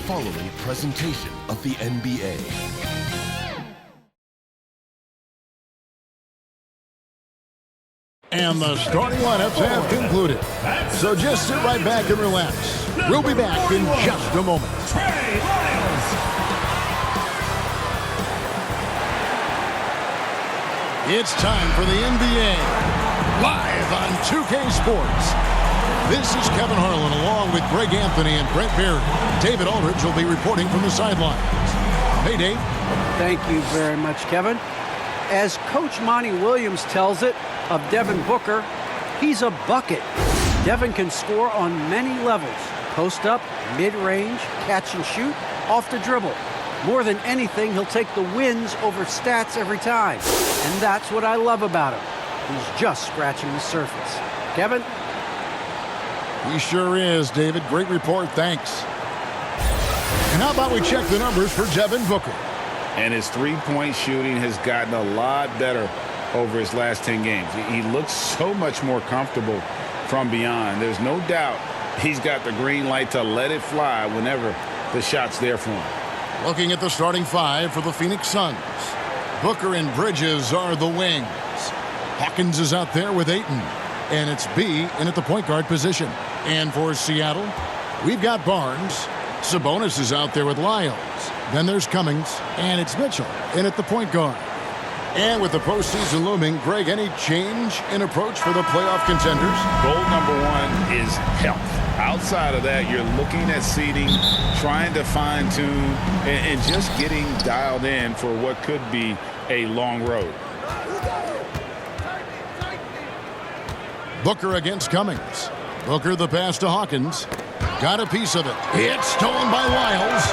following presentation of the NBA. And the starting lineups have concluded. So just sit right back and relax. We'll be back in just a moment. It's time for the NBA, live on 2K Sports. This is Kevin Harlan along with Greg Anthony and Brent Barry. David Aldridge will be reporting from the sidelines. Hey, Dave. Thank you very much, Kevin. As Coach Monty Williams tells it of Devin Booker, he's a bucket. Devin can score on many levels. Post up, mid-range, catch and shoot, off the dribble. More than anything, he'll take the wins over stats every time. And that's what I love about him. He's just scratching the surface. Kevin? He sure is, David. Great report. Thanks. And how about we check the numbers for Devin Booker? And his three-point shooting has gotten a lot better over his last 10 games. He looks so much more comfortable from beyond. There's no doubt he's got the green light to let it fly whenever the shot's there for him. Looking at the starting five for the Phoenix Suns. Booker and Bridges are the wings. Hawkins is out there with Ayton. And it's B in at the point guard position. And for Seattle, we've got Barnes. Sabonis is out there with Lyles. Then there's Cummings. And it's Mitchell in at the point guard. And with the postseason looming, Greg, any change in approach for the playoff contenders? Goal number one is health. Outside of that, you're looking at seeding, trying to fine-tune, and just getting dialed in for what could be a long road. Booker against Cummings. Booker the pass to Hawkins. Got a piece of it. It's stolen by Lyles.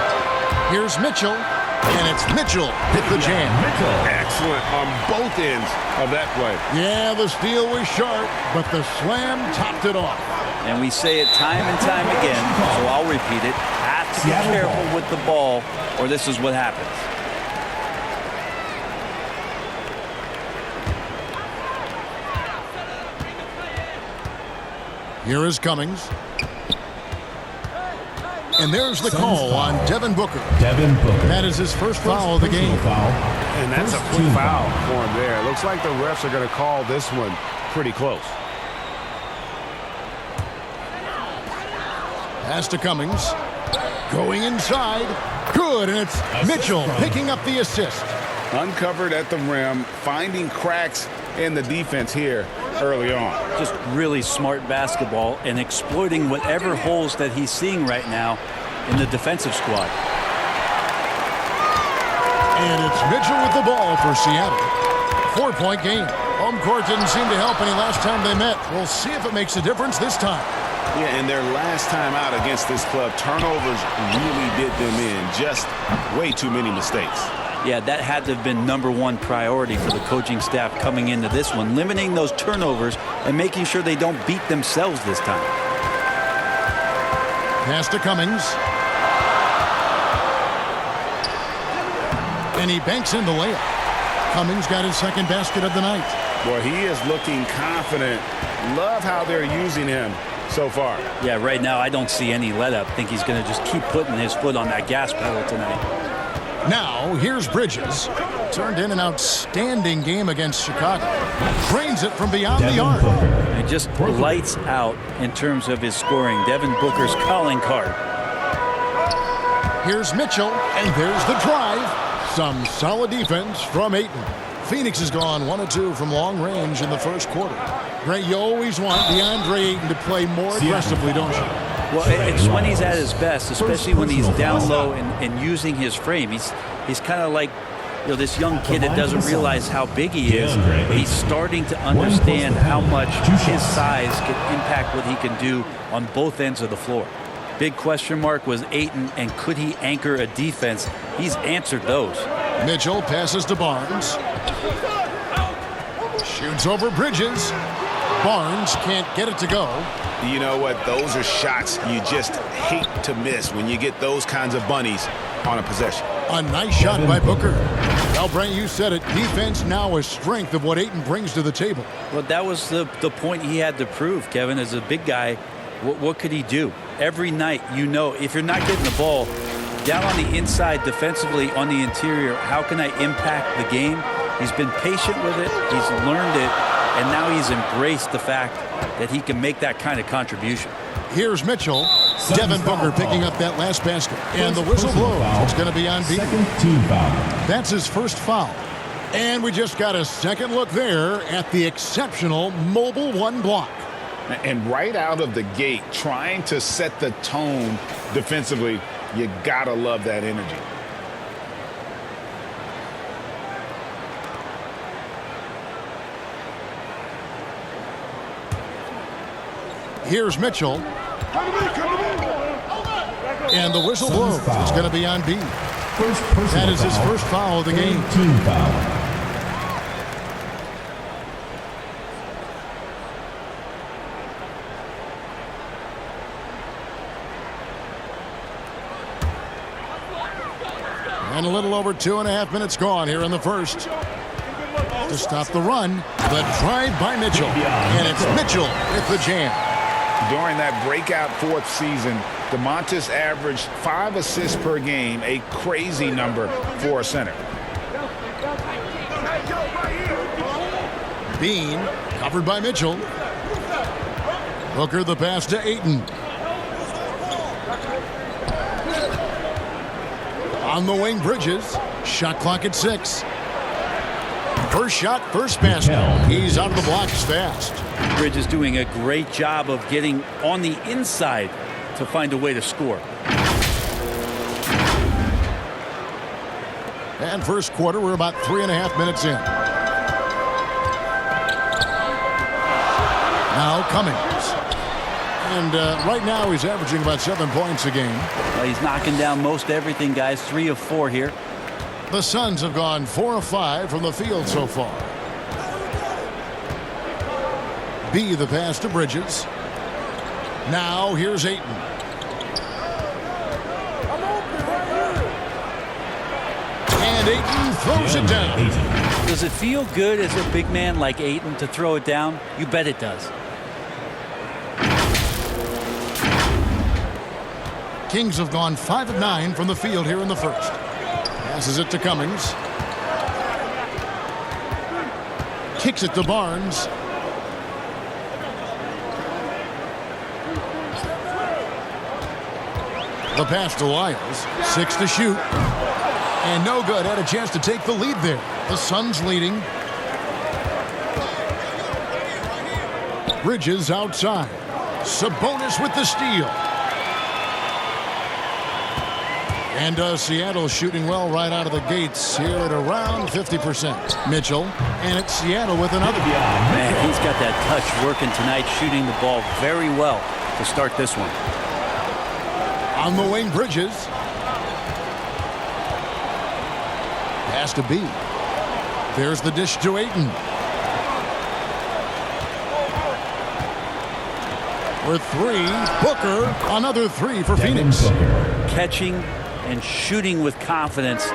Here's Mitchell. And it's Mitchell hit the jam. Excellent on both ends of that play. Yeah, the steal was sharp, but the slam topped it off. And we say it time and time again, so I'll repeat it. Have to be careful with the ball, or this is what happens. Here is Cummings. And there's the call on Devin Booker. That is his first foul of the game. And that's a quick foul for him there. It looks like the refs are going to call this one pretty close. Pass to Cummings. Going inside. Good, and it's Mitchell picking up the assist. Uncovered at the rim, finding cracks in the defense here early on. Just really smart basketball and exploiting whatever holes that he's seeing right now in the defensive squad. And it's Mitchell with the ball for Seattle. 4-point game. Home court didn't seem to help any last time they met. We'll see if it makes a difference this time. Yeah, and their last time out against this club, turnovers really did them in. Just way too many mistakes. Yeah, that had to have been #1 priority for the coaching staff coming into this one, limiting those turnovers and making sure they don't beat themselves this time. Pass to Cummings. And he banks in the layup. Cummings got his second basket of the night. Boy, he is looking confident. Love how they're using him so far. Yeah, right now I don't see any let up. I think he's going to just keep putting his foot on that gas pedal tonight. Now, here's Bridges. Turned in an outstanding game against Chicago. Drains it from beyond the arc. He just lights out in terms of his scoring. Devin Booker's calling card. Here's Mitchell, and there's the drive. Some solid defense from Ayton. Phoenix has gone 1 of 2 from long range in the first quarter. Great, you always want DeAndre Ayton to play more aggressively, don't you? Well, it's when he's at his best, especially when he's down low and using his frame. He's kind of like, you know, this young kid that doesn't realize how big he is, but he's starting to understand how much his size can impact what he can do on both ends of the floor. Big question mark was Ayton, and could he anchor a defense? He's answered those. Mitchell passes to Barnes. Shoots over Bridges. Barnes can't get it to go. You know what? Those are shots you just hate to miss when you get those kinds of bunnies on a possession. A nice shot by Booker. Well, Brent, you said it. Defense now a strength of what Ayton brings to the table. Well, that was the point he had to prove, Kevin. As a big guy, what could he do? Every night, you know, if you're not getting the ball, down on the inside defensively on the interior, how can I impact the game? He's been patient with it. He's learned it. And now he's embraced the fact that he can make that kind of contribution. Here's Mitchell. Devin Booker picking up that last basket. And the whistle blows. It's going to be on Bean. That's his first foul. And we just got a second look there at the exceptional Mobile One block. And right out of the gate, trying to set the tone defensively, you got to love that energy. Here's Mitchell. And the whistle blows. It's going to be on B. That is his first foul of the game. Team foul. And a little over 2.5 minutes gone here in the first. To stop the run, the drive by Mitchell. And it's Mitchell with the jam. During that breakout fourth season, DeMontis averaged 5 assists per game, a crazy number for a center. Bean covered by Mitchell. Booker the pass to Ayton. On the wing, Bridges. Shot clock at 6. First shot, first basket. He's out of the blocks fast. Bridges doing a great job of getting on the inside to find a way to score. And first quarter, we're about 3.5 minutes in. Now Cummings. And right now he's averaging about 7 points a game. Well, he's knocking down most everything, guys. 3 of 4 here. The Suns have gone 4 of 5 from the field so far. B the pass to Bridges. Now here's Ayton. And Ayton throws it down. Does it feel good as a big man like Ayton to throw it down? You bet it does. Kings have gone 5 of 9 from the field here in the first. Passes it to Cummings. Kicks it to Barnes. The pass to Lyles. 6 to shoot. And no good. Had a chance to take the lead there. The Suns leading. Bridges outside. Sabonis with the steal. And Seattle shooting well right out of the gates here at around 50%. Mitchell, and it's Seattle with another. Man, he's got that touch working tonight, shooting the ball very well to start this one. On the wing, Bridges. Pass to B. There's the dish to Ayton. For 3, Booker, another 3 for Phoenix. Catching and shooting with confidence.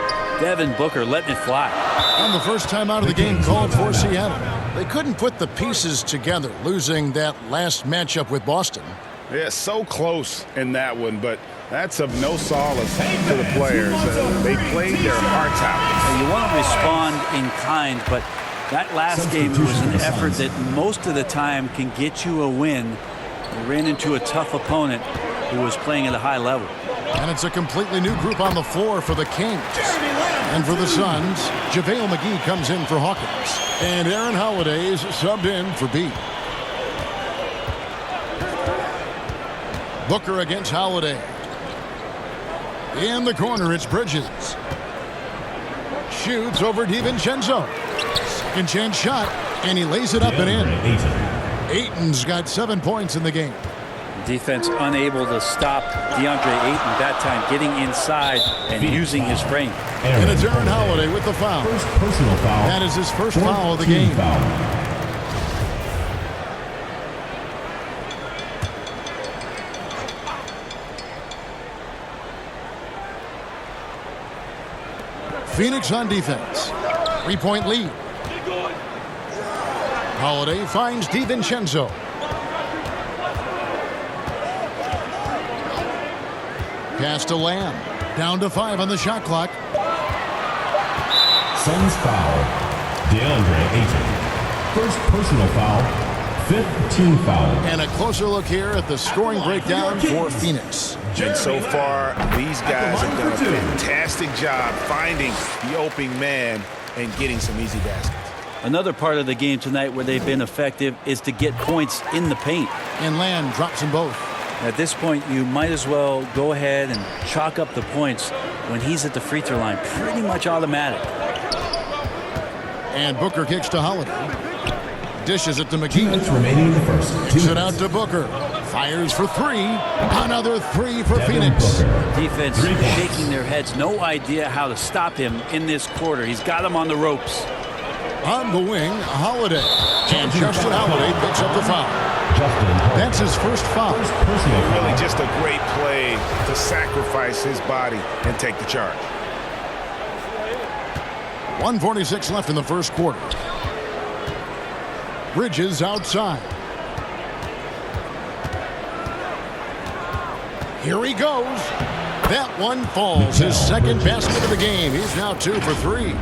Devin Booker letting it fly. And the first time out of the game called for Seattle. They couldn't put the pieces together, losing that last matchup with Boston. Yeah, so close in that one, but that's of no solace to the players. They played their hearts out. And you want to respond in kind, but that last game was an effort that most of the time can get you a win. You ran into a tough opponent who was playing at a high level. And it's a completely new group on the floor for the Kings. And for the Suns, JaVale McGee comes in for Hawkins. And Aaron Holiday is subbed in for B. Booker against Holiday. In the corner, it's Bridges. Shoots over DiVincenzo. Second chance shot, and he lays it up and in. Ayton's got 7 points in the game. Defense unable to stop DeAndre Ayton that time, getting inside and using his frame. And it's Aaron Holiday with the foul. First personal foul. That is his first foul of the game. Foul. Phoenix on defense. 3-point lead. Holiday finds DiVincenzo. Pass to Lamb. Down to 5 on the shot clock. Suns foul. DeAndre Ayton. First personal foul. 5th team foul. And a closer look here at the scoring breakdown for Phoenix. And so far, these guys have done a fantastic job finding the opening man and getting some easy baskets. Another part of the game tonight where they've been effective is to get points in the paint. And Land drops them both. At this point, you might as well go ahead and chalk up the points when he's at the free throw line. Pretty much automatic. And Booker kicks to Holiday. Dishes it to McGee. 2 minutes remaining in the first. Kicks it out to Booker. Fires for 3. Another 3 for Phoenix. Defense shaking their heads. No idea how to stop him in this quarter. He's got him on the ropes. On the wing, Holiday. And Justin Holiday picks up the foul. That's his first foul. Really just a great play to sacrifice his body and take the charge. 1:46 left in the first quarter. Bridges outside. Here he goes. That one falls. His second basket of the game. He's now 2 for 3.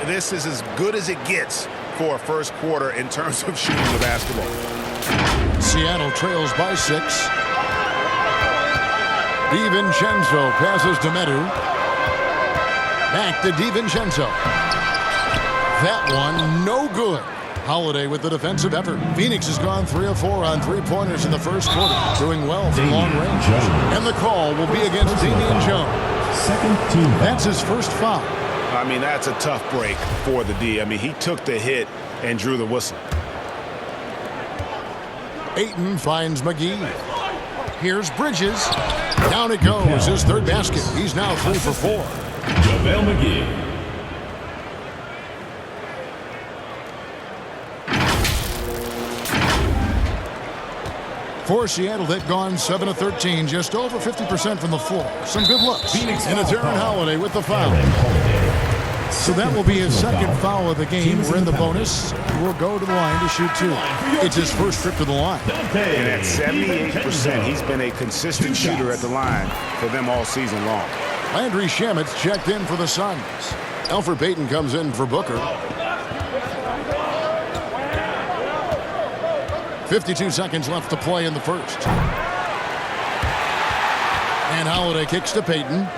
This is as good as it gets for a first quarter in terms of shooting the basketball. Seattle trails by 6. DiVincenzo passes to Medu. Back to DiVincenzo. That one no good. Holiday with the defensive effort. Phoenix has gone 3 of 4 on 3-pointers in the first quarter. Doing well from long range. And the call will be against Damian Jones. Second team. That's his first foul. I mean, that's a tough break for the D. I mean, he took the hit and drew the whistle. Ayton finds McGee. Here's Bridges. Down it goes. His third basket. He's now 3 for 4. JaVale McGee. For Seattle, they've gone 7 of 13, just over 50% from the floor. Some good looks. And it's Aaron Holiday with the foul. So that will be his second foul of the game. We're in the bonus. We'll go to the line to shoot 2. It's his first trip to the line. And at 78%, he's been a consistent shooter at the line for them all season long. Landry Shamet's checked in for the Suns. Elfrid Payton comes in for Booker. 52 seconds left to play in the first. And Holiday kicks to Payton.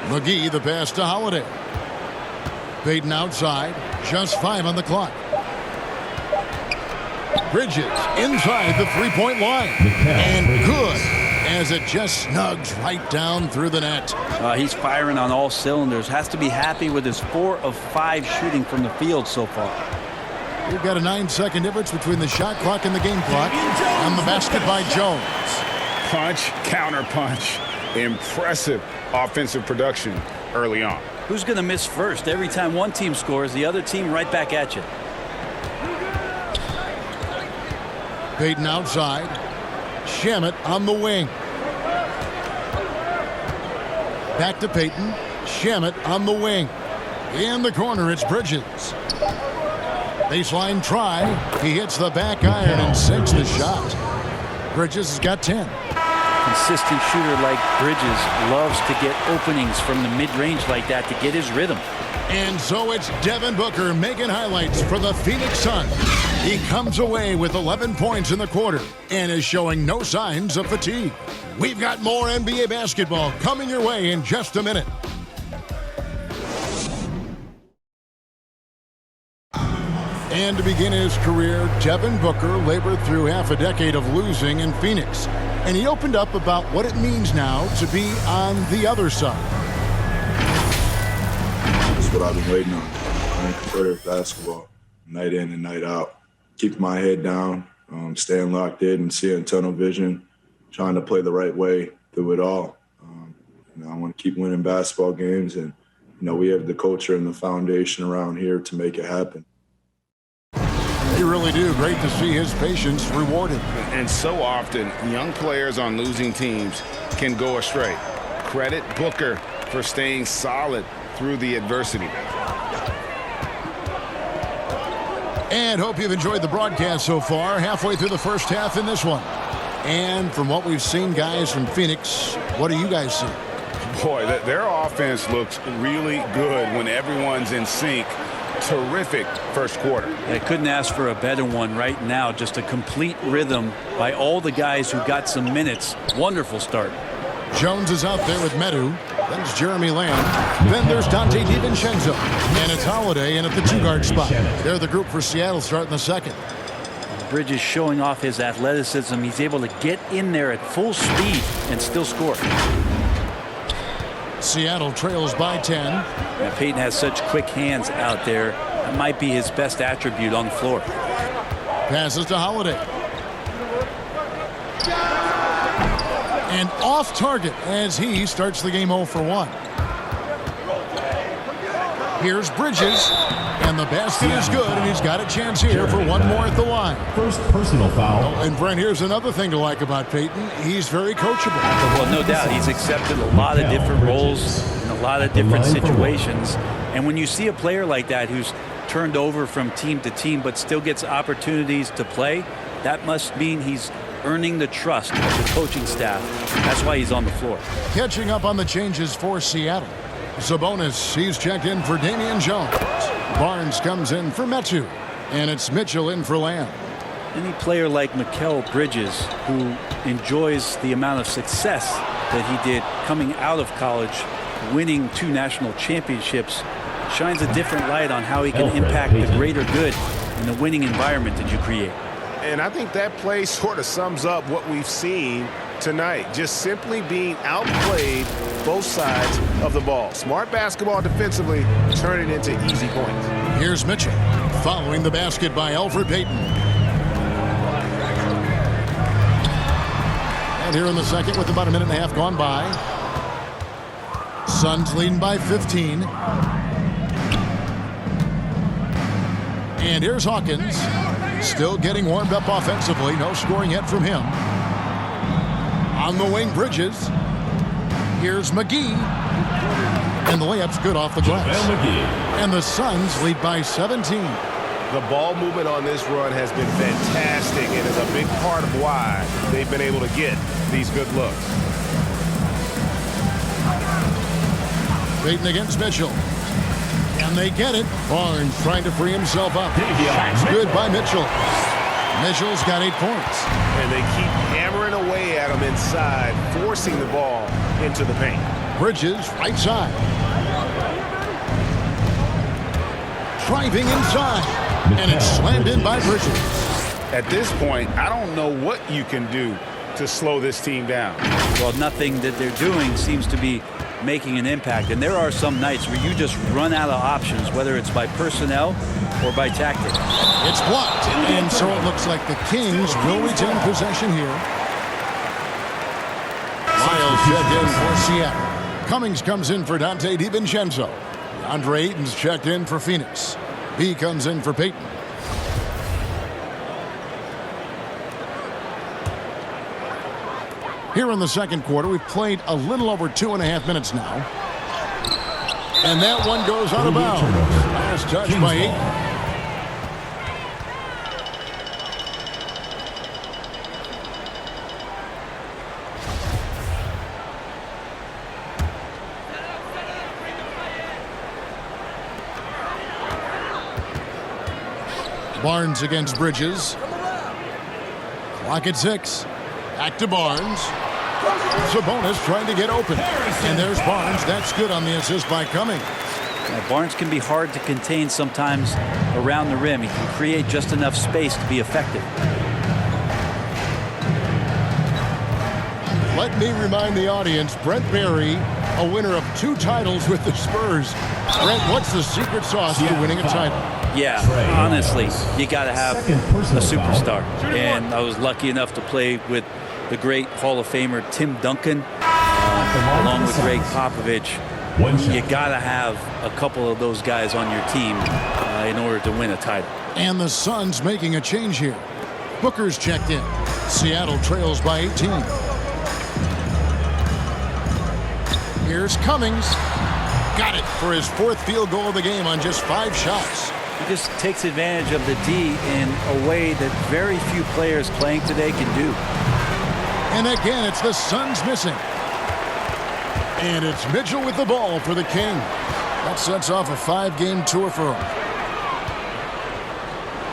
McGee the pass to Holiday. Payton outside. Just 5 on the clock. Bridges inside the three-point line. And good as it just snugs right down through the net. He's firing on all cylinders. Has to be happy with his 4 of 5 shooting from the field so far. We've got a 9-second difference between the shot clock and the game clock. On the basket by Jones. Punch, counter punch. Impressive offensive production early on. Who's going to miss first? Every time one team scores, the other team right back at you. Payton outside. Shamet on the wing. Back to Payton. Shamet on the wing. In the corner, it's Bridges. Baseline try. He hits the back iron and sinks the shot. Bridges has got 10. Consistent shooter like Bridges loves to get openings from the mid-range like that to get his rhythm. And so it's Devin Booker making highlights for the Phoenix Suns. He comes away with 11 points in the quarter and is showing no signs of fatigue. We've got more NBA basketball coming your way in just a minute. And to begin his career, Devin Booker labored through half a decade of losing in Phoenix. And he opened up about what it means now to be on the other side. That's what I've been waiting on. Playing competitive basketball, night in and night out. Keep my head down, staying locked in and seeing tunnel vision, trying to play the right way through it all. I want to keep winning basketball games, and we have the culture and the foundation around here to make it happen. You really do. Great to see his patience rewarded. And so often, young players on losing teams can go astray. Credit Booker for staying solid through the adversity. And hope you've enjoyed the broadcast so far. Halfway through the first half in this one. And from what we've seen, guys, from Phoenix, what do you guys see? Boy, their offense looks really good when everyone's in sync. Terrific first quarter. I couldn't ask for a better one right now. Just a complete rhythm by all the guys who got some minutes. Wonderful start. Jones is out there with Medu. Then it's Jeremy Lamb. Then there's Dante DiVincenzo. And it's Holiday in at the two-guard spot. They're the group for Seattle starting the second. Bridges showing off his athleticism. He's able to get in there at full speed and still score. Seattle trails by 10. Now, Payton has such quick hands out there. That might be his best attribute on the floor. Passes to Holiday. And off target as he starts the game 0 for 1. Here's Bridges. And the basket is good, and he's got a chance here for one more at the line. First personal foul. And Brent, here's another thing to like about Payton. He's very coachable. Well, no doubt. He's accepted a lot of different roles in a lot of different situations. And when you see a player like that who's turned over from team to team but still gets opportunities to play, that must mean he's earning the trust of the coaching staff. That's why he's on the floor. Catching up on the changes for Seattle. Sabonis, he's checked in for Damian Jones. Barnes comes in for Metu. And it's Mitchell in for Lamb. Any player like Mikal Bridges, who enjoys the amount of success that he did coming out of college, winning 2 national championships, shines a different light on how he can impact the greater good in the winning environment that you create. And I think that play sort of sums up what we've seen tonight. Just simply being outplayed both sides of the ball. Smart basketball defensively, turning into easy points. Here's Mitchell following the basket by Elfrid Payton. And here in the second with about a minute and a half gone by. Suns leading by 15. And here's Hawkins. Still getting warmed up offensively. No scoring yet from him. On the wing, Bridges. Here's McGee. And the layup's good off the glass. And the Suns lead by 17. The ball movement on this run has been fantastic and is a big part of why they've been able to get these good looks. Payton against Mitchell. And they get it. Barnes trying to free himself up. Shot's good by Mitchell. Mitchell's got 8 points. And they keep hammering away at him inside, forcing the ball into the paint. Bridges, right side. Driving inside. And it's slammed in by Bridges. At this point, I don't know what you can do to slow this team down. Well, nothing that they're doing seems to be making an impact. And there are some nights where you just run out of options, whether it's by personnel or by tactic. It's blocked. And so it looks like the Kings will retain possession here. Miles checked in for Seattle. Cummings comes in for Dante DiVincenzo. Andre Ayton's checked in for Phoenix. B comes in for Payton. Here in the second quarter, we've played a little over 2.5 minutes now. And that one goes out of bounds. Last touch by Ayton. Barnes against Bridges. Clock at 6. Back to Barnes. Sabonis trying to get open. And there's Barnes. That's good on the assist by Cummings. Now, Barnes can be hard to contain sometimes around the rim. He can create just enough space to be effective. Let me remind the audience, Brent Barry, a winner of 2 titles with the Spurs. Brent, what's the secret sauce to winning a title? Yeah, honestly, you got to have a superstar. And I was lucky enough to play with the great Hall of Famer Tim Duncan, along with Greg Popovich. You got to have a couple of those guys on your team in order to win a title. And the Suns making a change here. Booker's checked in. Seattle trails by 18. Here's Cummings. Got it for his 4th field goal of the game on just 5 shots. He just takes advantage of the D in a way that very few players playing today can do. And again, it's the Suns missing. And it's Mitchell with the ball for the Kings. That sets off a 5-game tour for him.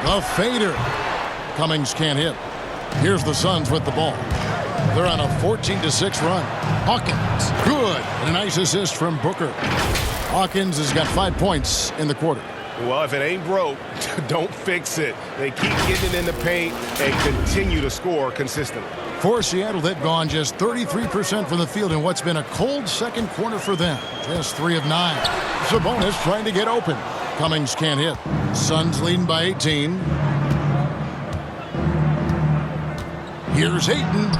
The fader. Cummings can't hit. Here's the Suns with the ball. They're on a 14-6 run. Hawkins, good. And a nice assist from Booker. Hawkins has got 5 points in the quarter. Well, if it ain't broke, don't fix it. They keep getting it in the paint and continue to score consistently. For Seattle, they've gone just 33% from the field in what's been a cold second quarter for them. Just 3 of 9. Sabonis trying to get open. Cummings can't hit. Suns leading by 18. Here's Ayton.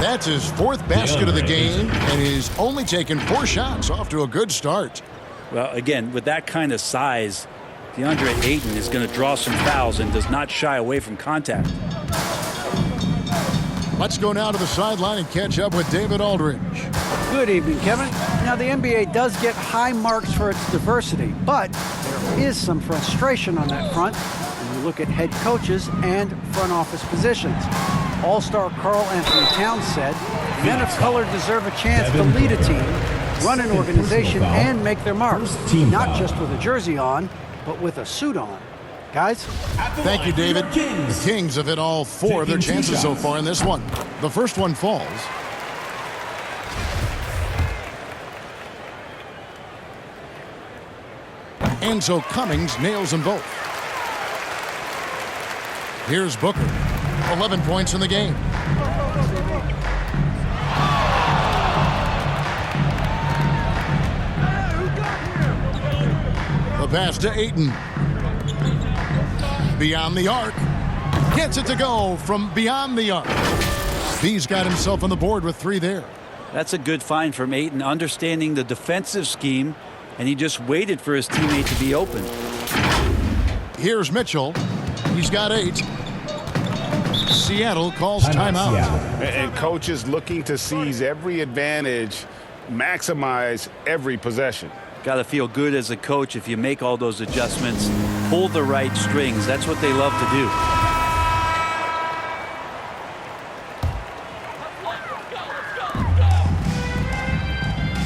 That's his 4th basket of the game, and he's only taken 4 shots. Off to a good start. Well, again, with that kind of size, DeAndre Ayton is going to draw some fouls and does not shy away from contact. Let's go now to the sideline and catch up with David Aldridge. Good evening, Kevin. Now, the NBA does get high marks for its diversity, but there is some frustration on that front when you look at head coaches and front office positions. All-star Karl Anthony Towns said, men of color deserve a chance to lead a team, run an organization, and make their mark. Not just with a jersey on, but with a suit on. Guys? Thank you, David. The Kings have hit all 4 of their chances so far in this one. The first one falls. And so Cummings nails them both. Here's Booker. 11 points in the game. The pass to Ayton. Beyond the arc. Gets it to go from beyond the arc. He's got himself on the board with 3 there. That's a good find from Ayton, understanding the defensive scheme, and he just waited for his teammate to be open. Here's Mitchell. He's got 8. Seattle calls timeout. And coaches looking to seize every advantage, maximize every possession. Got to feel good as a coach if you make all those adjustments, pull the right strings. That's what they love to do.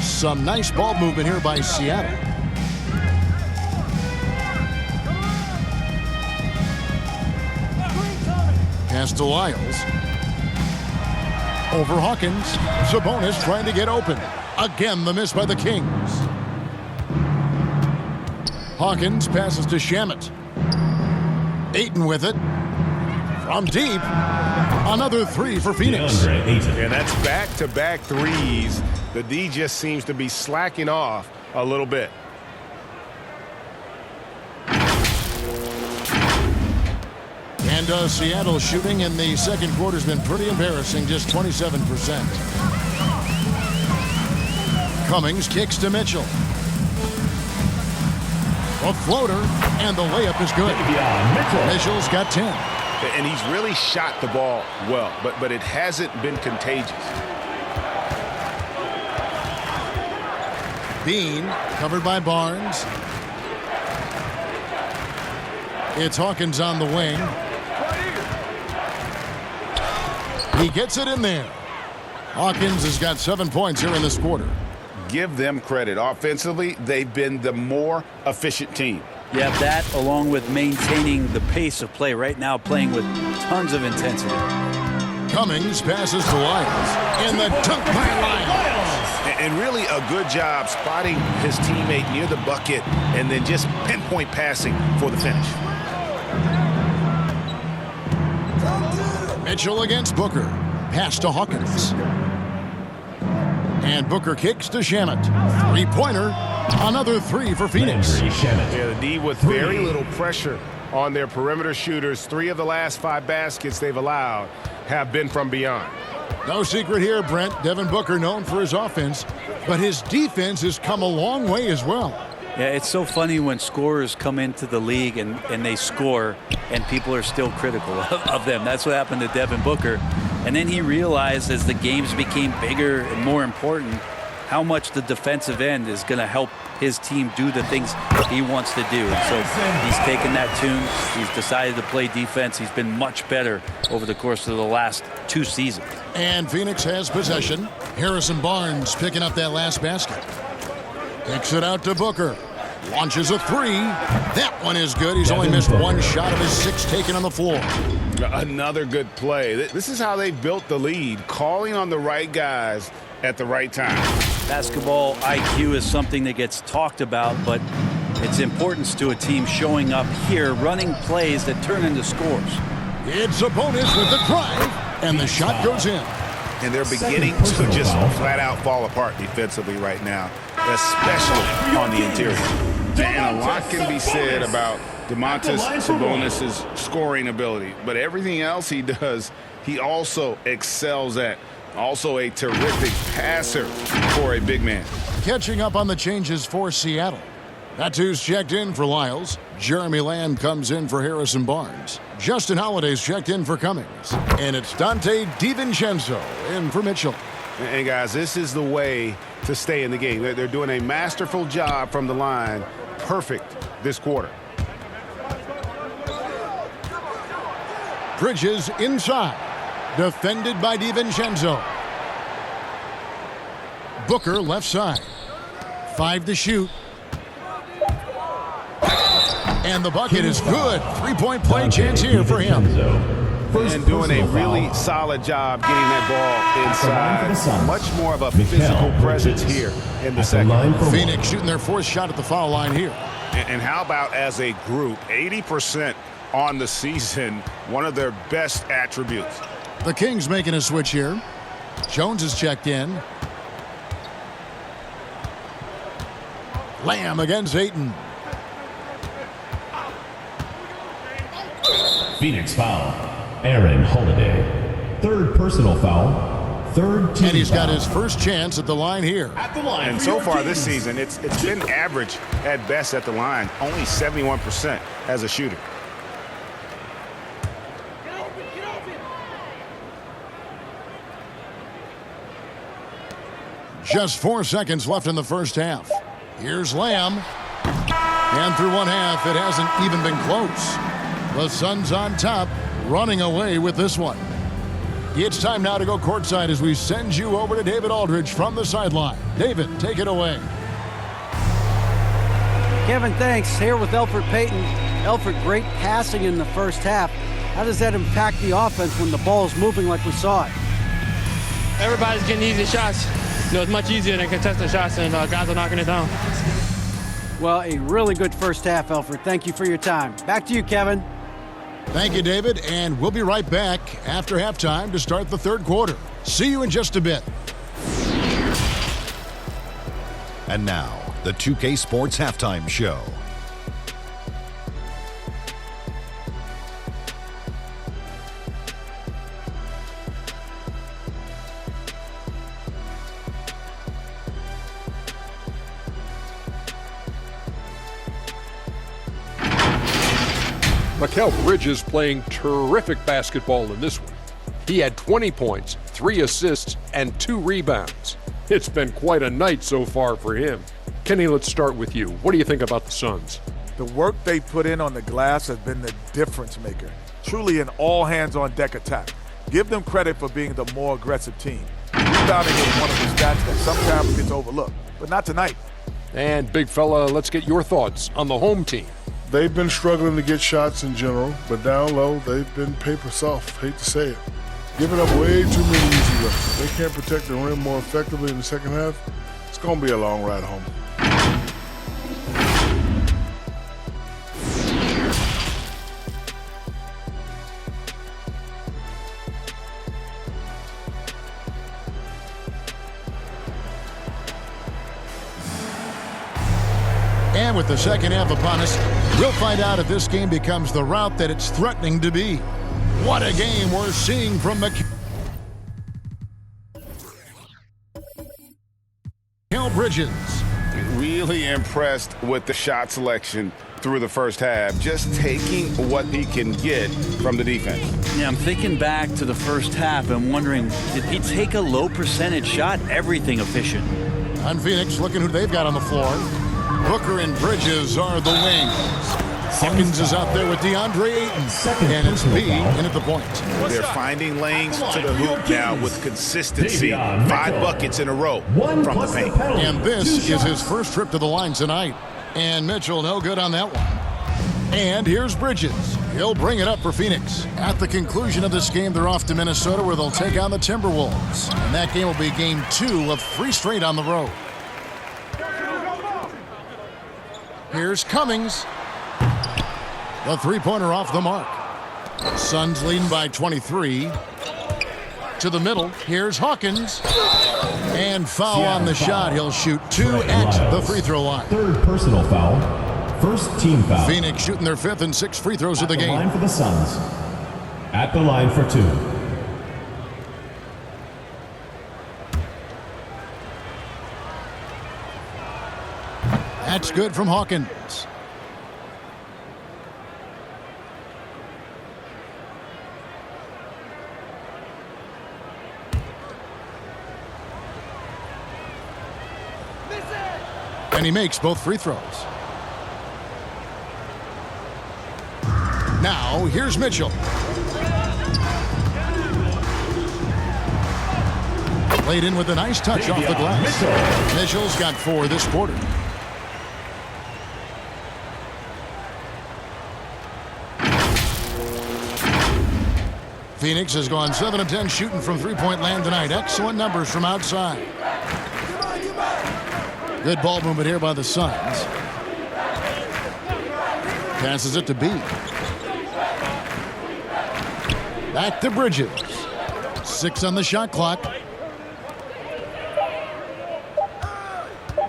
Some nice ball movement here by Seattle. Pass to Lyles. Over Hawkins. Sabonis trying to get open. Again, the miss by the Kings. Hawkins passes to Shamet. Ayton with it. From deep. Another 3 for Phoenix. And that's back-to-back threes. The D just seems to be slacking off a little bit. And Seattle shooting in the second quarter has been pretty embarrassing, just 27%. Cummings kicks to Mitchell. A floater, and the layup is good. Mitchell's got 10. And he's really shot the ball well, but it hasn't been contagious. Bean covered by Barnes. It's Hawkins on the wing. He gets it in there. Hawkins has got 7 points here in this quarter. Give them credit. Offensively, they've been the more efficient team. Yeah, that along with maintaining the pace of play right now, playing with tons of intensity. Cummings passes to Lyles. And the dunk by Lyles. And really a good job spotting his teammate near the bucket and then just pinpoint passing for the finish. Mitchell against Booker. Pass to Hawkins. And Booker kicks to Shamet. 3-pointer. Another 3 for Phoenix. Yeah, the D with very little pressure on their perimeter shooters. 3 of the last 5 baskets they've allowed have been from beyond. No secret here, Brent. Devin Booker known for his offense, but his defense has come a long way as well. Yeah, it's so funny when scorers come into the league and they score and people are still critical of them. That's what happened to Devin Booker. And then he realized as the games became bigger and more important, how much the defensive end is going to help his team do the things he wants to do. And so he's taken that tune. He's decided to play defense. He's been much better over the course of the last 2 seasons. And Phoenix has possession. Harrison Barnes picking up that last basket. Kicks it out to Booker. Launches a three. That one is good. He's only missed 1 shot of his 6 taken on the floor. Another good play. This is how they built the lead, calling on the right guys at the right time. Basketball IQ is something that gets talked about, but its importance to a team showing up here, running plays that turn into scores. It's Sabonis with the drive, and the shot goes in. And they're beginning to just flat out fall apart defensively right now, especially on the interior. And a lot can be said about Domantas Sabonis' scoring ability, but everything else he does, he also excels at. Also a terrific passer for a big man. Catching up on the changes for Seattle. That's checked in for Lyles. Jeremy Lamb comes in for Harrison Barnes. Justin Holiday's checked in for Cummings. And it's Dante DiVincenzo in for Mitchell. And guys, this is the way to stay in the game. They're doing a masterful job from the line. Perfect this quarter. Bridges inside. Defended by DiVincenzo. Booker left side. 5 to shoot. And the bucket is good. 3-point play chance here for him. And doing a really solid job getting that ball inside. Much more of a physical presence here in the second. Phoenix shooting their 4th shot at the foul line here. And how about as a group, 80% on the season, one of their best attributes. The Kings making a switch here. Jones is checked in. Lamb against Ayton. Phoenix foul. Aaron Holiday. 3rd personal foul. 3rd team And he's got foul. his first chance at the line here. At the line And for so your far this Kings. season, it's been average at best at the line. Only 71% as a shooter. Just 4 seconds left in the first half. Here's Lamb. And through 1 half, it hasn't even been close. The Suns on top, running away with this one. It's time now to go courtside as we send you over to David Aldridge from the sideline. David, take it away. Kevin, thanks. Here with Elfrid Payton. Elfrid, great passing in the first half. How does that impact the offense when the ball is moving like we saw it? Everybody's getting easy shots. You know, it's much easier than contested shots, and guys are knocking it down. Well, a really good first half, Elfrid. Thank you for your time. Back to you, Kevin. Thank you, David, and we'll be right back after halftime to start the 3rd quarter. See you in just a bit. And now, the 2K Sports Halftime Show. Mikal Bridges playing terrific basketball in this one. He had 20 points, 3 assists, and 2 rebounds. It's been quite a night so far for him. Kenny, let's start with you. What do you think about the Suns? The work they put in on the glass has been the difference maker. Truly an all-hands-on-deck attack. Give them credit for being the more aggressive team. Rebounding is one of the stats that sometimes gets overlooked, but not tonight. And big fella, let's get your thoughts on the home team. They've been struggling to get shots in general, but down low, they've been paper soft. Hate to say it. Giving up way too many easy looks. They can't protect the rim more effectively in the second half. It's going to be a long ride home. And with the second half upon us, we'll find out if this game becomes the route that it's threatening to be. What a game we're seeing from Mikal Bridges. Really impressed with the shot selection through the first half, just taking what he can get from the defense. Yeah, I'm thinking back to the first half and wondering, did he take a low percentage shot? Everything efficient. On Phoenix, looking who they've got on the floor. Booker and Bridges are the wings. Hawkins is out there with DeAndre Ayton. And it's B in at the point. They're finding lanes to the hoop now with consistency. 5 buckets in a row from the paint. And this is his first trip to the line tonight. And Mitchell no good on that one. And here's Bridges. He'll bring it up for Phoenix. At the conclusion of this game, they're off to Minnesota where they'll take on the Timberwolves. And that game will be game 2 of 3 straight on the road. Here's Cummings. The three-pointer off the mark. Suns leading by 23. To the middle. Here's Hawkins. And foul on the shot. He'll shoot 2 at the free throw line. 3rd personal foul. 1st team foul. Phoenix shooting their 5th and 6th free throws of the game. Line for the Suns. At the line for 2. That's good from Hawkins. And he makes both free throws. Now, here's Mitchell. Played in with a nice touch off the glass. Mitchell's got 4 this quarter. Phoenix has gone 7 of 10 shooting from three-point land tonight. Excellent numbers from outside. Good ball movement here by the Suns. Passes it to B. Back to Bridges. 6 on the shot clock.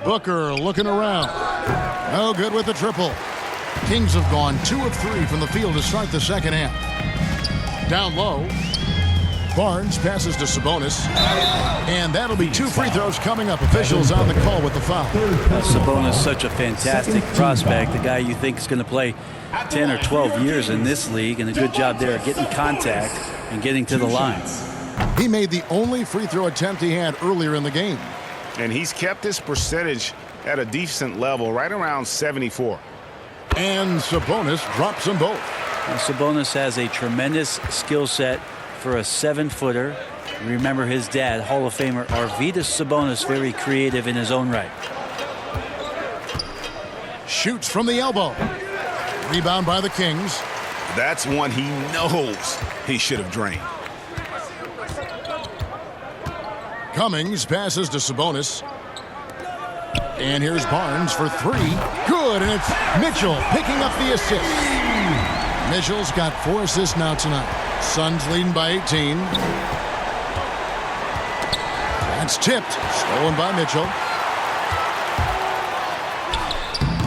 Booker looking around. No good with the triple. Kings have gone 2 of 3 from the field to start the second half. Down low. Barnes passes to Sabonis. And that'll be 2 free throws coming up. Officials on the call with the foul. Sabonis, such a fantastic prospect. The guy you think is going to play 10 or 12 years in this league. And a good job there getting contact and getting to the line. He made the only free throw attempt he had earlier in the game. And he's kept his percentage at a decent level, right around 74. And Sabonis drops them both. And Sabonis has a tremendous skill set for a 7-footer. Remember his dad, Hall of Famer Arvydas Sabonis, very creative in his own right. Shoots from the elbow. Rebound by the Kings. That's one he knows he should have drained. Cummings passes to Sabonis. And here's Barnes for 3. Good, and it's Mitchell picking up the assist. Mitchell's got 4 assists now tonight. Suns leading by 18. That's tipped. Stolen by Mitchell.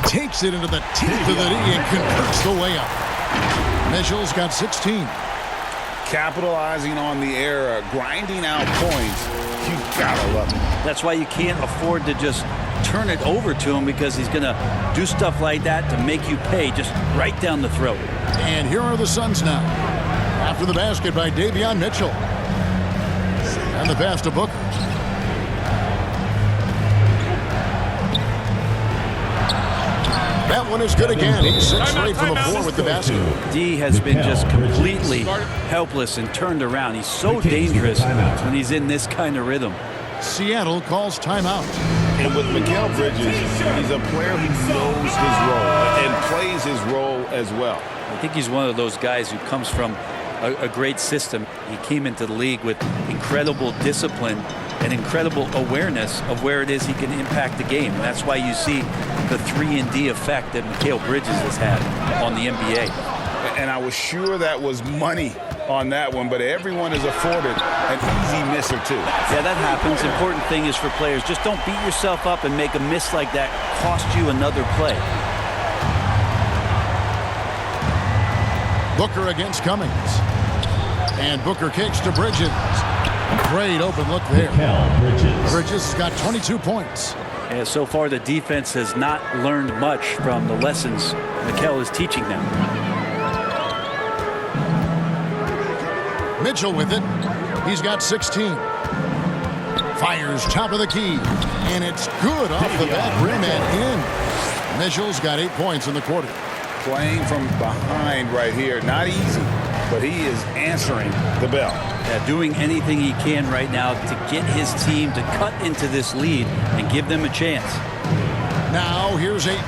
Takes it into the teeth of the knee and converts the way up. Mitchell's got 16. Capitalizing on the error, grinding out points. You gotta love it. That's why you can't afford to just turn it over to him, because he's going to do stuff like that to make you pay just right down the throat. And here are the Suns now. After the basket by Davion Mitchell. And the pass to Booker. That one is good again. He's 6 straight from the floor with the basket. D has been just completely helpless and turned around. He's so dangerous when he's in this kind of rhythm. Seattle calls timeout. And with Mikal Bridges, he's a player who knows his role and plays his role as well. I think he's one of those guys who comes from a great system. He came into the league with incredible discipline and incredible awareness of where it is he can impact the game. And that's why you see the 3-and-D effect that Mikal Bridges has had on the NBA. And I was sure that was money on that one, but everyone is afforded an easy miss or 2. Yeah, that happens. Important thing is for players, just don't beat yourself up and make a miss like that cost you another play. Booker against Cummings. And Booker kicks to Bridges. Great open look there. Bridges has got 22 points. Yeah, so far the defense has not learned much from the lessons Mikal is teaching them. Mitchell with it. He's got 16. Fires top of the key. And it's good off the back rim and in. Mitchell's got 8 points in the quarter. Playing from behind right here. Not easy, but he is answering the bell. Yeah, doing anything he can right now to get his team to cut into this lead and give them a chance. Now here's Ayton.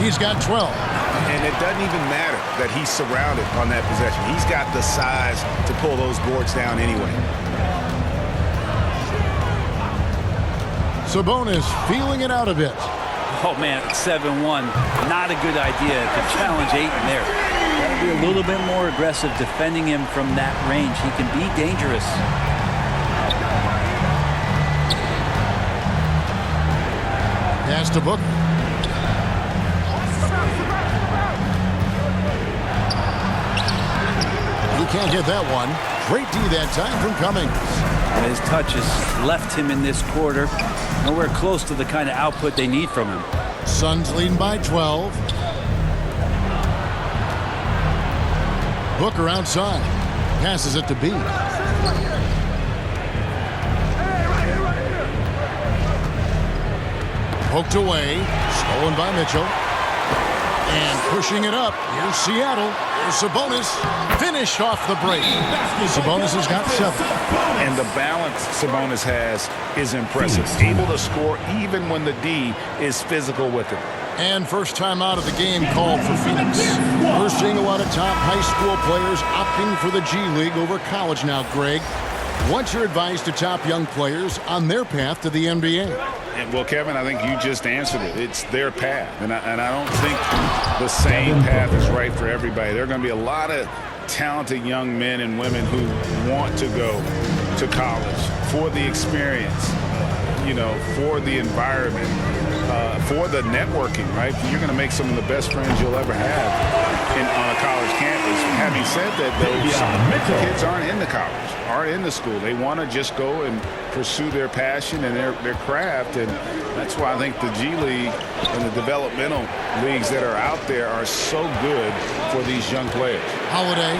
He's got 12. And it doesn't even matter that he's surrounded on that possession. He's got the size to pull those boards down anyway. Sabonis feeling it out a bit. Oh, man, 7-1. Not a good idea to challenge Ayton there. Got to be a little bit more aggressive defending him from that range. He can be dangerous. Pass to Booker. He can't get that one. Great D that time from Cummings. And his touch has left him in this quarter. Nowhere close to the kind of output they need from him. Suns leading by 12. Booker outside. Passes it to B. Poked away. Stolen by Mitchell. And pushing it up. Here's Seattle. Here's Sabonis. Finish off the break. Sabonis has got 7. And the balance Sabonis has is impressive. Able to score even when the D is physical with him. And first time out of the game called for Phoenix. We're seeing a lot of top high school players opting for the G League over college now, Greg. What's your advice to top young players on their path to the NBA? And, well, Kevin, I think you just answered it. It's their path. And I don't think the same path is right for everybody. There are going to be a lot of talented young men and women who want to go to college for the experience, for the environment, for the networking, right? You're going to make some of the best friends you'll ever have on a college campus. Having said that, those kids aren't in the college, aren't in the school. They want to just go and pursue their passion and their craft, and that's why I think the G League and the developmental leagues that are out there are so good for these young players. Holiday.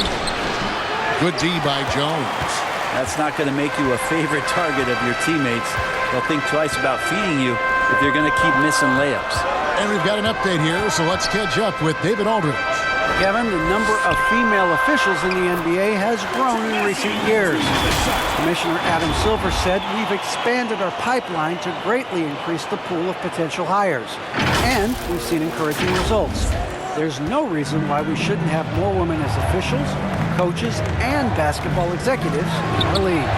Good D by Jones. That's not going to make you a favorite target of your teammates. They'll think twice about feeding you if you're going to keep missing layups. And we've got an update here, so let's catch up with David Aldridge. Kevin, the number of female officials in the NBA has grown in recent years. Commissioner Adam Silver said, "We've expanded our pipeline to greatly increase the pool of potential hires, and we've seen encouraging results. There's no reason why we shouldn't have more women as officials, coaches, and basketball executives in our league."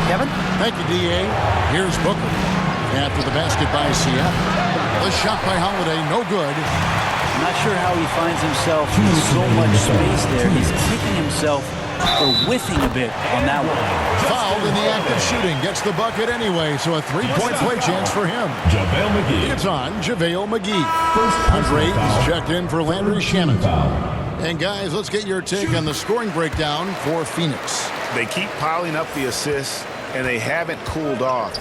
Kevin? Thank you, D.A. Here's Booker. After the basket by Seattle. The shot by Holiday, no good. I'm not sure how he finds himself in so much space there. He's kicking himself for whiffing a bit on that one. Fouled in the act of shooting. Gets the bucket anyway, so a three-point play chance for him. JaVale McGee. It's on JaVale McGee. Andre is checked in for Landry Shamet. And guys, let's get your take on the scoring breakdown for Phoenix. They keep piling up the assists, and they haven't cooled off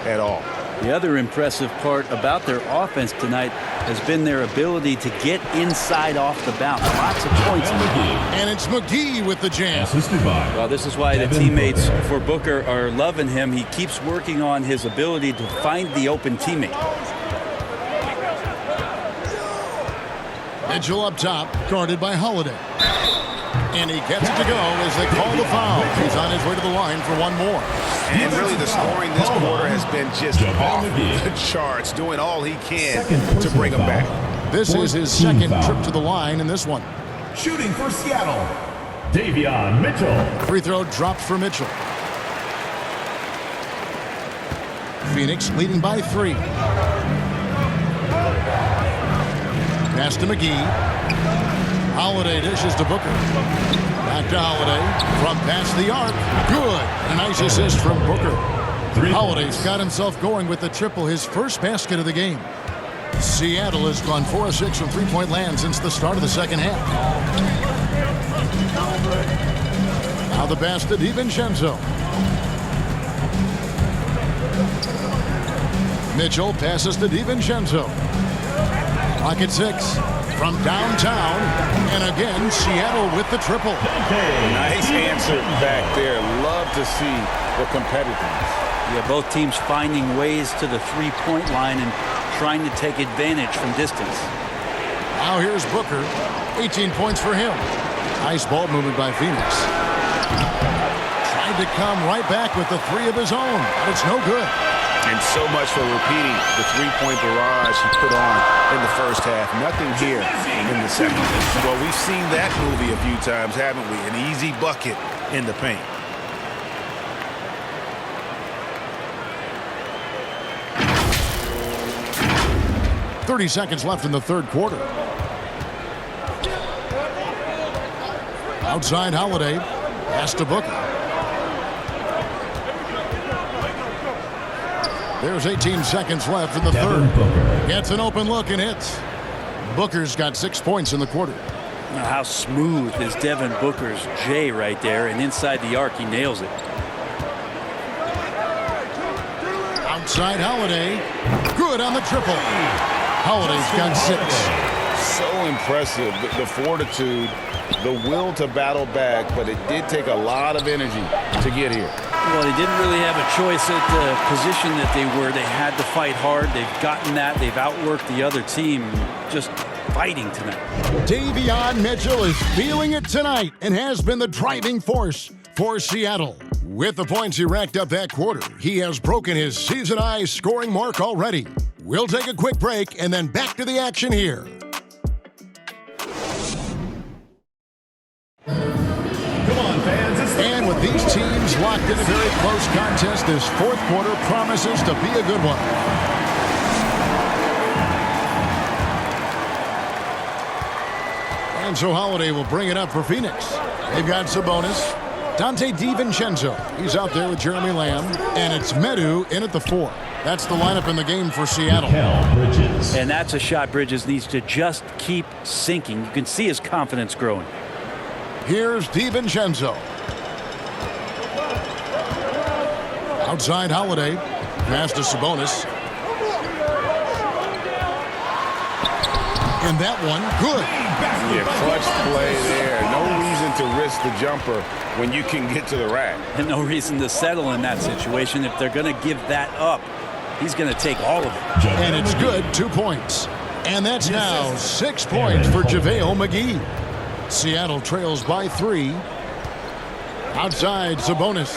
at all. The other impressive part about their offense tonight has been their ability to get inside off the bounce. Lots of points. And it's McGee with the jam. Well, this is why the teammates for Booker are loving him. He keeps working on his ability to find the open teammate. Mitchell up top, guarded by Holiday. And he gets it to go as they call the foul. He's on his way to the line for one more. And really the scoring this quarter has been just off the charts, doing all he can to bring him back. This is his second trip to the line in this one. Shooting for Seattle, Davion Mitchell. Free throw dropped for Mitchell. Phoenix leading by 3. Pass to McGee. Holiday dishes to Booker. Back to Holiday. From past the arc. Good. A nice assist from Booker. Holiday's got himself going with the triple, his first basket of the game. Seattle has gone 4 of 6 from three-point land since the start of the second half. Now the pass to DiVincenzo. Mitchell passes to DiVincenzo. Clock at 6. From downtown, and again, Seattle with the triple. Nice answer back there. Love to see the competitiveness. Yeah, both teams finding ways to the three-point line and trying to take advantage from distance. Now here's Booker. 18 points for him. Nice ball movement by Phoenix. Tried to come right back with the three of his own, but it's no good. And so much for repeating the three-point barrage he put on in the first half. Nothing here in the second. Well, we've seen that movie a few times, haven't we? An easy bucket in the paint. .30 seconds left in the third quarter. Outside Holiday. Pass to Booker. There's 18 seconds left in the third. Gets an open look and hits. Booker's got 6 points in the quarter. Now, how smooth is Devin Booker's J right there, and inside the arc he nails it. Outside Holiday. Good on the triple. Holiday's got 6. So impressive, the fortitude, the will to battle back, but it did take a lot of energy to get here. Well, they didn't really have a choice at the position that they were. They had to fight hard. They've gotten that. They've outworked the other team, just fighting tonight. Davion Mitchell is feeling it tonight and has been the driving force for Seattle. With the points he racked up that quarter, he has broken his season-high scoring mark already. We'll take a quick break and then back to the action here. Come on, fans. And with these teams locked in a very close contest, this fourth quarter promises to be a good one. And so Holiday will bring it up for Phoenix. They've got Sabonis, Dante DiVincenzo. He's out there with Jeremy Lamb. And it's Medu in at the 4. That's the lineup in the game for Seattle. And that's a shot Bridges needs to just keep sinking. You can see his confidence growing. Here's DiVincenzo. Outside Holiday. Pass to Sabonis. And that one, good. Yeah, clutch play there. No reason to risk the jumper when you can get to the rack. And no reason to settle in that situation. If they're going to give that up, he's going to take all of it. And it's good, 2 points. And that's now 6 points for JaVale McGee. Seattle trails by 3. Outside Sabonis.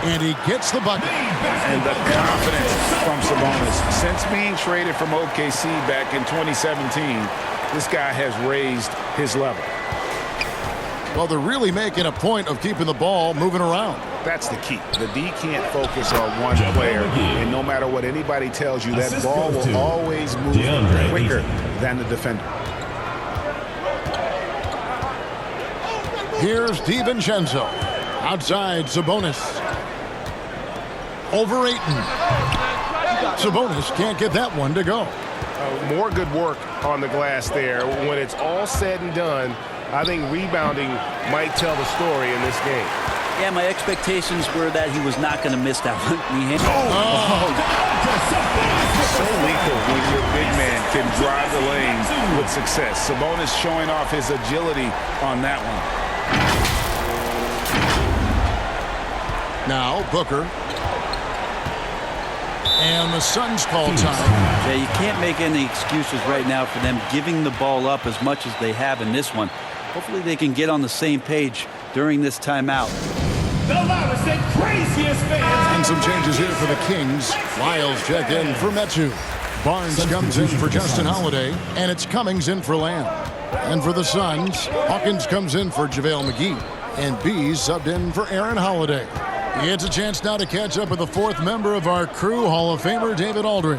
And he gets the bucket. And the confidence from Sabonis. Since being traded from OKC back in 2017, this guy has raised his level. Well, they're really making a point of keeping the ball moving around. That's the key. The D can't focus on one player, and no matter what anybody tells you, that ball will always move quicker than the defender. Here's DiVincenzo. Outside Sabonis. Over Ayton. Sabonis can't get that one to go. More good work on the glass there. When it's all said and done, I think rebounding might tell the story in this game. Yeah, my expectations were that he was not going to miss that one. So lethal when your big man can drive the lanes with success. Sabonis showing off his agility on that one. Now Booker. And the Suns call time. Yeah, you can't make any excuses right now for them giving the ball up as much as they have in this one. Hopefully they can get on the same page during this timeout. The loudest and craziest fans. And some changes here for the Kings. Lyles checked in for Metu. Barnes comes in for Justin Holiday. And it's Cummings in for Lamb. And for the Suns, Hawkins comes in for JaVale McGee. And Bees subbed in for Aaron Holiday. It's a chance now to catch up with the fourth member of our crew, Hall of Famer David Aldridge.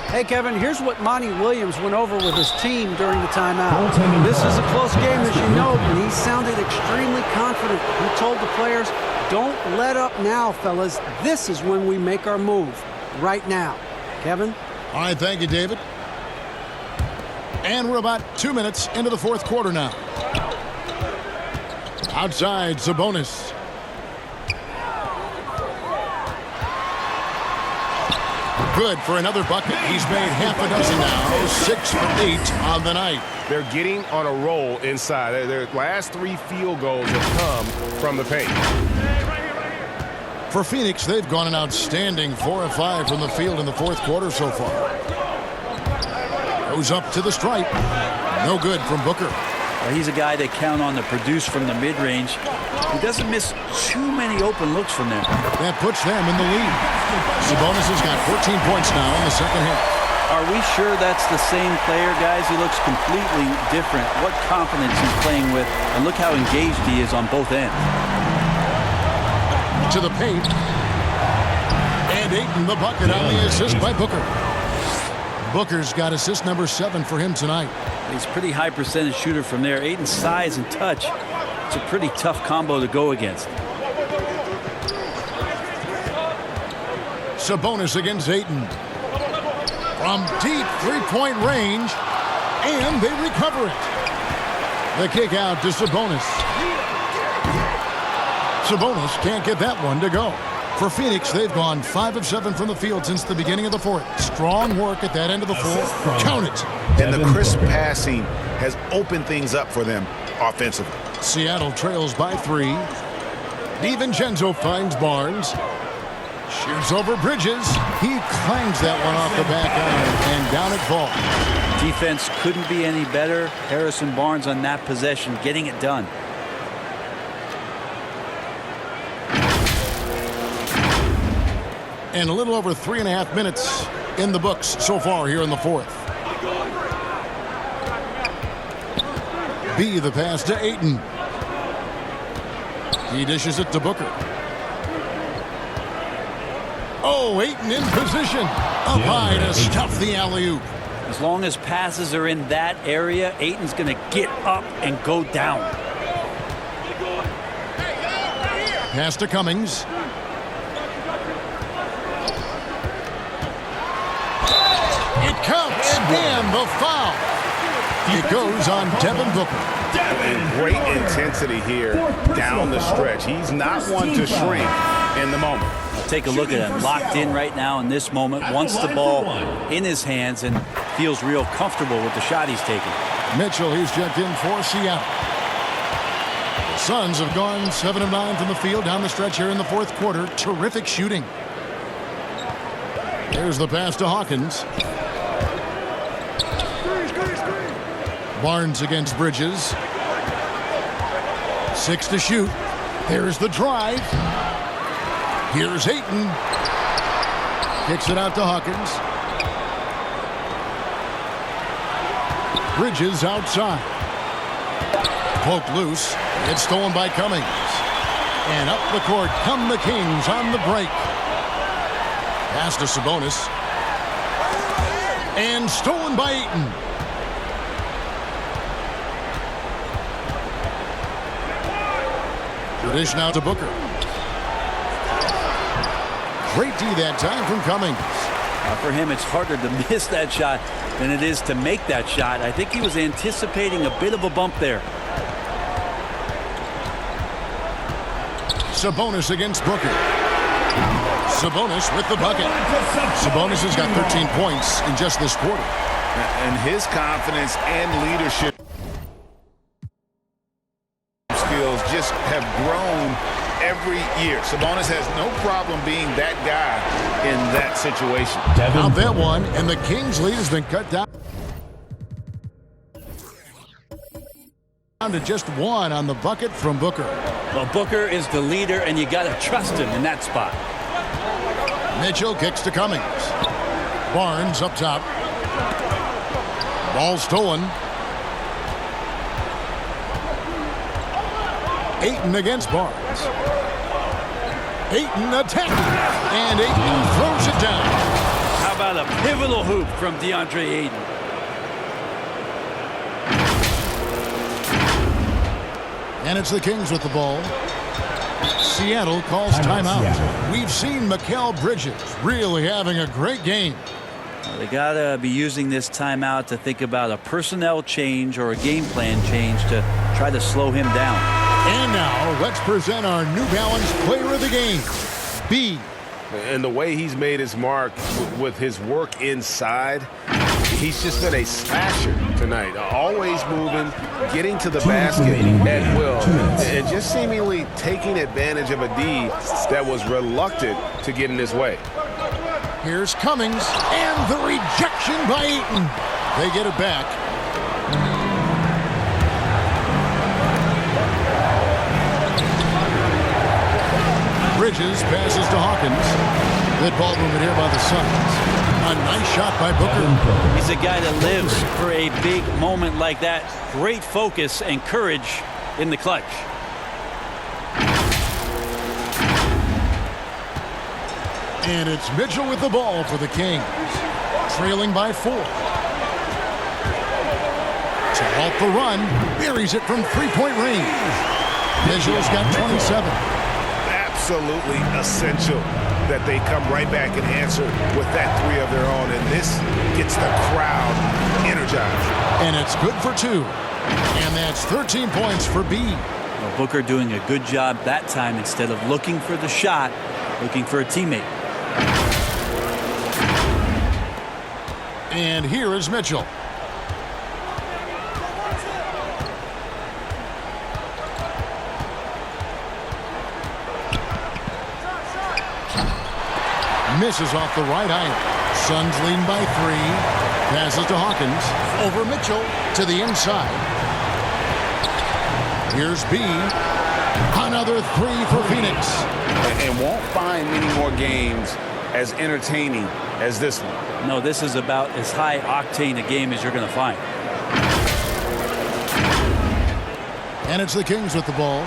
Hey, Kevin, here's what Monty Williams went over with his team during the timeout. This is a close game, as you know, and he sounded extremely confident. He told the players, don't let up now, fellas. This is when we make our move, right now. Kevin? All right, thank you, David. And we're about 2 minutes into the fourth quarter now. Outside, Sabonis. Good for another bucket. He's made half a dozen now. 6 for 8 on the night. They're getting on a roll inside. Their last 3 field goals have come from the paint. For Phoenix, they've gone an outstanding 4 of 5 from the field in the fourth quarter so far. Goes up to the stripe. No good from Booker. Well, he's a guy they count on to produce from the mid-range. He doesn't miss too many open looks from there. That puts them in the lead. Sabonis has got 14 points now in the second half. Are we sure that's the same player, guys? He looks completely different. What confidence he's playing with, and look how engaged he is on both ends. To the paint. And Ayton the bucket on the assist by Booker. Booker's got assist number 7 for him tonight. He's a pretty high percentage shooter from there. Ayton's size and touch, it's a pretty tough combo to go against. Sabonis against Ayton. From deep three-point range, and they recover it. The kick out to Sabonis. Sabonis can't get that one to go. For Phoenix, they've gone 5 of 7 from the field since the beginning of the fourth. Strong work at that end of the floor. Count it. And the crisp passing has opened things up for them offensively. Seattle trails by 3. DiVincenzo finds Barnes. Shoots over Bridges. He clangs that one off the back iron, and down it falls. Defense couldn't be any better. Harrison Barnes on that possession, getting it done. And a little over 3.5 minutes in the books so far here in the fourth. B, the pass to Ayton. He dishes it to Booker. Oh, Ayton in position. Up high to stuff the alley-oop. As long as passes are in that area, Ayton's going to get up and go down. Pass to Cummings. It counts, and the foul. It goes on Devin Booker. And great intensity here down the stretch. He's not one to shrink in the moment. Take a look at him, locked in right now in this moment, wants the ball in his hands and feels real comfortable with the shot he's taking. Mitchell, he's checked in for Seattle. The Suns have gone 7 of 9 from the field down the stretch here in the fourth quarter. Terrific shooting. There's the pass to Hawkins. Barnes against Bridges. 6 to shoot. There's the drive. Here's Ayton. Kicks it out to Hawkins. Bridges outside. Poked loose. It's stolen by Cummings. And up the court come the Kings on the break. Pass to Sabonis. And stolen by Ayton. Dish now to Booker. Great D that time from Cummings. For him, it's harder to miss that shot than it is to make that shot. I think he was anticipating a bit of a bump there. Sabonis against Booker. Sabonis with the bucket. Sabonis has got 13 points in just this quarter. And his confidence and leadership skills just have grown every year. Sabonis has no problem being that guy in that situation. Out that one, and the Kings' lead has been cut down to just 1 on the bucket from Booker. Well, Booker is the leader, and you got to trust him in that spot. Mitchell kicks to Cummings. Barnes up top. Ball stolen. Ayton against Barnes. Ayton attacking. And Ayton throws it down. How about a pivotal hoop from DeAndre Ayton? And it's the Kings with the ball. Seattle calls timeout. We've seen Mikal Bridges really having a great game. They got to be using this timeout to think about a personnel change or a game plan change to try to slow him down. And now let's present our New Balance player of the game, B. And the way he's made his mark with his work inside, He's just been a slasher tonight. Always moving, getting to the basket at will, and just seemingly taking advantage of a D that was reluctant to get in his way. Here's Cummings, and the rejection by Ayton. They get it back. Bridges passes to Hawkins. Good ball movement here by the Suns. A nice shot by Booker. He's a guy that lives for a big moment like that. Great focus and courage in the clutch. And it's Mitchell with the ball for the Kings. Trailing by 4. To halt the run, buries it from three-point range. Mitchell's got 27. Absolutely essential that they come right back and answer with that three of their own, and this gets the crowd energized. And it's good for 2. And that's 13 points for B. Well, Booker doing a good job that time. Instead of looking for the shot, looking for a teammate. And here is Mitchell. Misses off the right iron. Suns leading by 3. Passes to Hawkins. Over Mitchell to the inside. Here's B. Another 3 for Phoenix. And won't find many more games as entertaining as this one. No, this is about as high octane a game as you're going to find. And it's the Kings with the ball.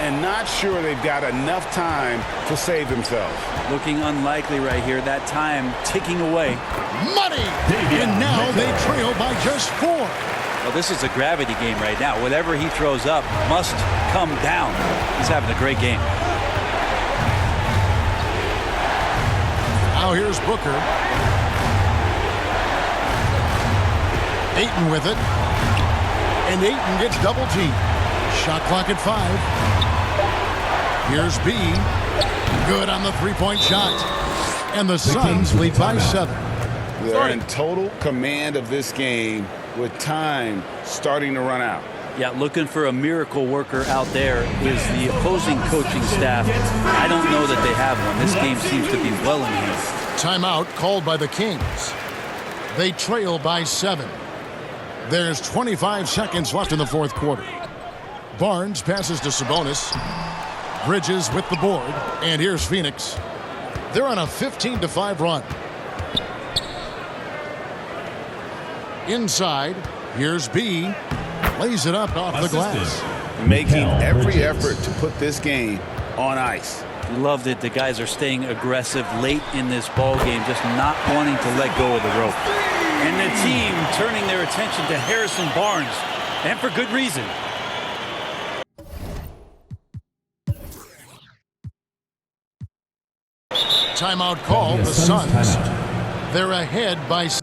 And not sure they've got enough time to save themselves. Looking unlikely right here. That time ticking away. Money! And now they trail by just 4. Well, this is a gravity game right now. Whatever he throws up must come down. He's having a great game. Now here's Booker. Ayton with it. And Ayton gets double teamed. Shot clock at 5. Here's B. Good on the three-point shot. And the Suns lead by 7. They're in total command of this game with time starting to run out. Yeah, looking for a miracle worker out there is the opposing coaching staff. I don't know that they have one. This game seems to be well in hand. Timeout called by the Kings. They trail by 7. There's 25 seconds left in the fourth quarter. Barnes passes to Sabonis. Bridges with the board. And here's Phoenix. They're on a 15-5 run. Inside, here's B. Lays it up off the glass. Making every effort to put this game on ice. Love that the guys are staying aggressive late in this ball game, just not wanting to let go of the rope. And the team turning their attention to Harrison Barnes, and for good reason. Timeout call, the Suns. They're ahead by 6.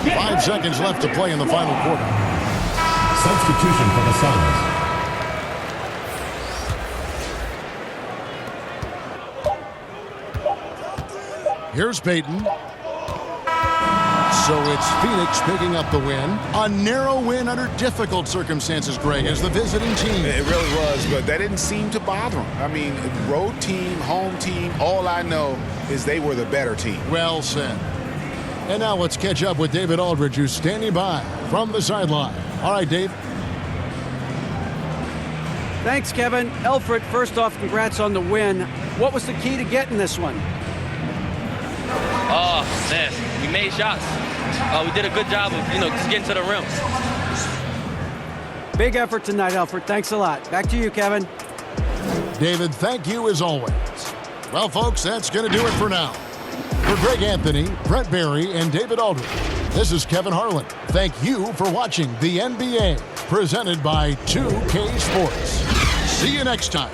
5 seconds left to play in the final quarter. Substitution for the Suns. Here's Payton. So it's Phoenix picking up the win. A narrow win under difficult circumstances, Greg, as the visiting team. It really was, but that didn't seem to bother them. I mean, road team, home team, all I know is they were the better team. Well said. And now let's catch up with David Aldridge, who's standing by from the sideline. All right, Dave. Thanks, Kevin. Elfrid, first off, congrats on the win. What was the key to getting this one? Oh, man, we made shots. We did a good job of, just getting to the rim. Big effort tonight, Elfrid. Thanks a lot. Back to you, Kevin. David, thank you as always. Well, folks, that's going to do it for now. For Greg Anthony, Brent Barry, and David Aldridge, this is Kevin Harlan. Thank you for watching the NBA, presented by 2K Sports. See you next time.